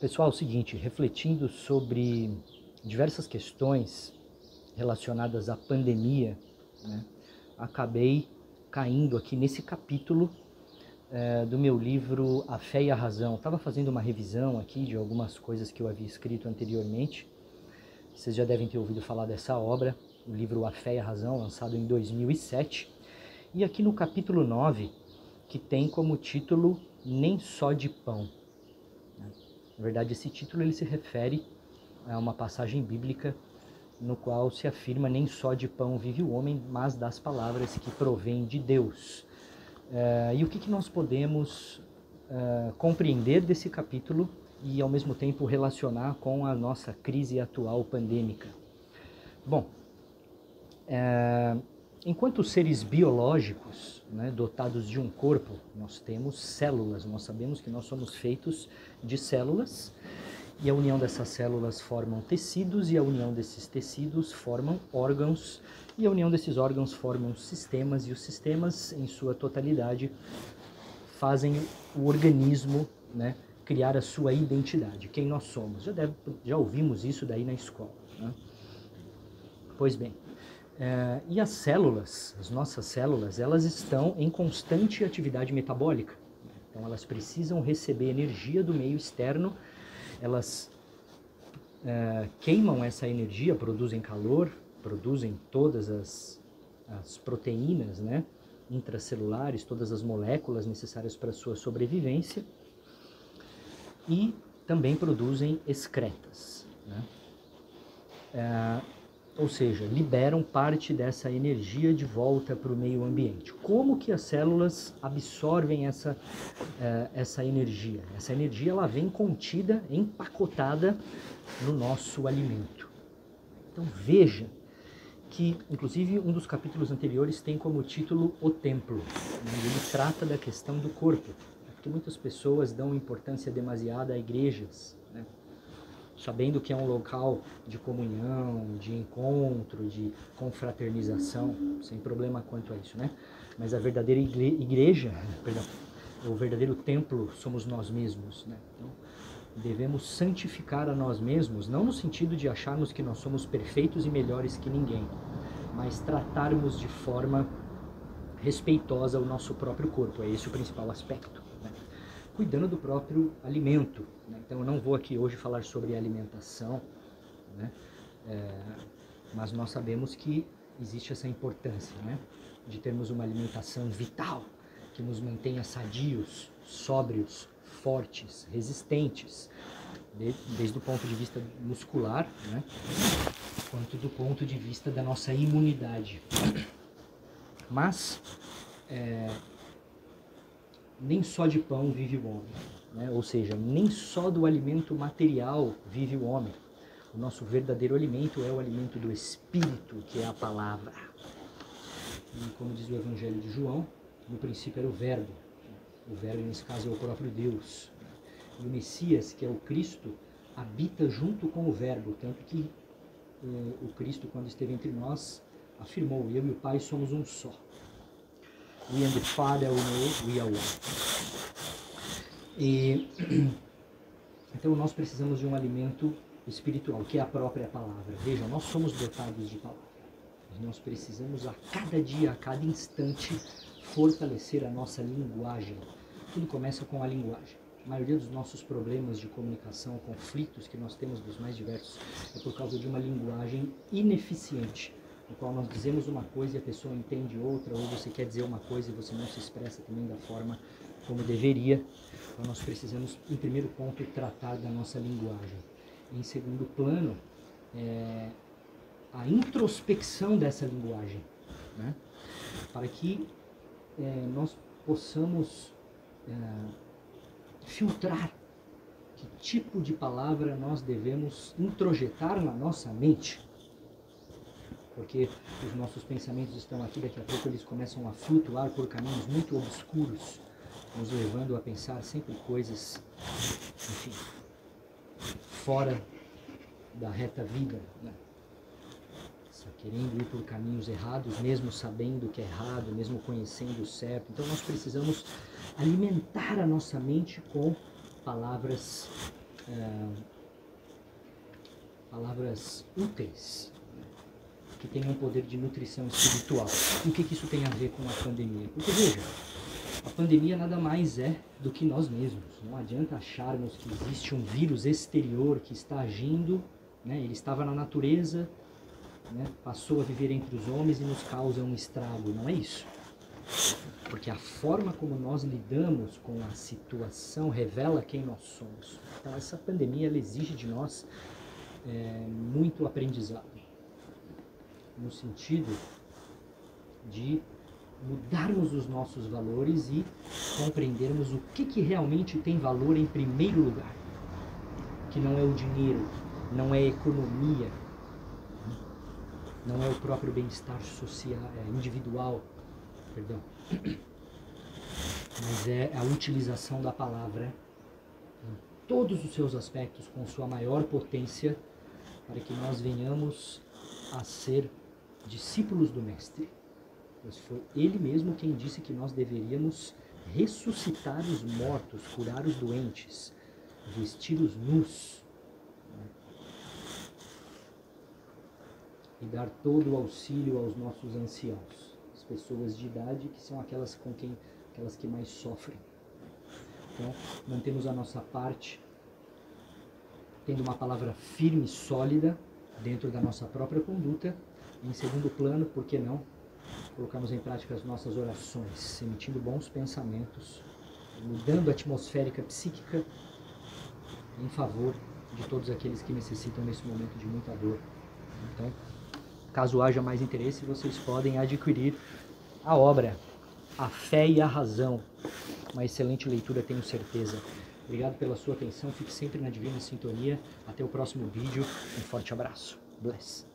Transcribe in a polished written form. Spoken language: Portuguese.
Pessoal, é o seguinte, refletindo sobre diversas questões relacionadas à pandemia, né, acabei caindo aqui nesse capítulo do meu livro A Fé e a Razão. Estava fazendo uma revisão aqui de algumas coisas que eu havia escrito anteriormente. Vocês já devem ter ouvido falar dessa obra, o livro A Fé e a Razão, lançado em 2007. E aqui no capítulo 9, que tem como título Nem Só de Pão. Na verdade, esse título ele se refere a uma passagem bíblica no qual se afirma: nem só de pão vive o homem, mas das palavras que provêm de Deus. E o que nós podemos compreender desse capítulo e, ao mesmo tempo, relacionar com a nossa crise atual pandêmica? Bom, enquanto seres biológicos, né, dotados de um corpo, nós temos células. Nós sabemos que nós somos feitos de células, e a união dessas células formam tecidos, e a união desses tecidos formam órgãos, e a união desses órgãos formam sistemas, e os sistemas, em sua totalidade, fazem o organismo, né, criar a sua identidade, quem nós somos. Já ouvimos isso daí na escola, né? Pois bem, e as células, as nossas células, elas estão em constante atividade metabólica. Então elas precisam receber energia do meio externo, elas queimam essa energia, produzem calor, produzem todas as proteínas, né, intracelulares, todas as moléculas necessárias para a sua sobrevivência, e também produzem excretas, né? Ou seja, liberam parte dessa energia de volta para o meio ambiente. Como que as células absorvem essa energia? Essa energia ela vem contida, empacotada no nosso alimento. Então veja que, inclusive, um dos capítulos anteriores tem como título O Templo, né? Ele trata da questão do corpo, porque muitas pessoas dão importância demasiada a igrejas, né, sabendo que é um local de comunhão, de encontro, de confraternização, sem problema quanto a isso, né? Mas a verdadeira igreja, o verdadeiro templo somos nós mesmos, né? Então, devemos santificar a nós mesmos, não no sentido de acharmos que nós somos perfeitos e melhores que ninguém, mas tratarmos de forma respeitosa o nosso próprio corpo. É esse o principal aspecto, né? Cuidando do próprio alimento, né? Então eu não vou aqui hoje falar sobre alimentação, né? Mas nós sabemos que existe essa importância, né, de termos uma alimentação vital, que nos mantenha sadios, sóbrios, fortes, resistentes, desde o ponto de vista muscular, né, quanto do ponto de vista da nossa imunidade. Mas nem só de pão vive o homem, né? Ou seja, nem só do alimento material vive o homem. O nosso verdadeiro alimento é o alimento do Espírito, que é a palavra. E como diz o Evangelho de João, no princípio era o Verbo. O Verbo, nesse caso, é o próprio Deus. E o Messias, que é o Cristo, habita junto com o Verbo, tanto que o Cristo, quando esteve entre nós, afirmou: eu e o Pai somos um só. We and the Father, we are one. E então nós precisamos de um alimento espiritual, que é a própria palavra. Vejam, nós somos dotados de palavra. Nós precisamos a cada dia, a cada instante, fortalecer a nossa linguagem. Tudo começa com a linguagem. A maioria dos nossos problemas de comunicação, conflitos que nós temos dos mais diversos, é por causa de uma linguagem ineficiente, no qual nós dizemos uma coisa e a pessoa entende outra, ou você quer dizer uma coisa e você não se expressa também da forma como deveria. Então nós precisamos, em primeiro ponto, tratar da nossa linguagem. Em segundo plano, a introspecção dessa linguagem, né, para que nós possamos filtrar que tipo de palavra nós devemos introjetar na nossa mente. Porque os nossos pensamentos estão aqui, daqui a pouco eles começam a flutuar por caminhos muito obscuros, nos levando a pensar sempre coisas, enfim, fora da reta vida, né? Só querendo ir por caminhos errados, mesmo sabendo que é errado, mesmo conhecendo o certo. Então nós precisamos alimentar a nossa mente com palavras palavras úteis, que tenham poder de nutrição espiritual. E o que isso tem a ver com a pandemia? Porque veja, a pandemia nada mais é do que nós mesmos. Não adianta acharmos que existe um vírus exterior que está agindo, né? Ele estava na natureza, né? Passou a viver entre os homens e nos causa um estrago. Não é isso. Porque a forma como nós lidamos com a situação revela quem nós somos. Então essa pandemia ela exige de nós muito aprendizado, no sentido de mudarmos os nossos valores e compreendermos o que realmente tem valor em primeiro lugar, que não é o dinheiro, não é a economia, não é o próprio bem-estar social, individual, perdão, mas é a utilização da palavra em todos os seus aspectos com sua maior potência, para que nós venhamos a ser discípulos do Mestre. Pois foi Ele mesmo quem disse que nós deveríamos ressuscitar os mortos, curar os doentes, vestir os nus, né? E dar todo o auxílio aos nossos anciãos, as pessoas de idade que são aquelas que mais sofrem. Então, mantemos a nossa parte, tendo uma palavra firme e sólida dentro da nossa própria conduta. Em segundo plano, por que não, colocamos em prática as nossas orações, emitindo bons pensamentos, mudando a atmosférica psíquica em favor de todos aqueles que necessitam nesse momento de muita dor. Então, caso haja mais interesse, vocês podem adquirir a obra A Fé e a Razão. Uma excelente leitura, tenho certeza. Obrigado pela sua atenção, fique sempre na divina sintonia. Até o próximo vídeo, um forte abraço. Bless.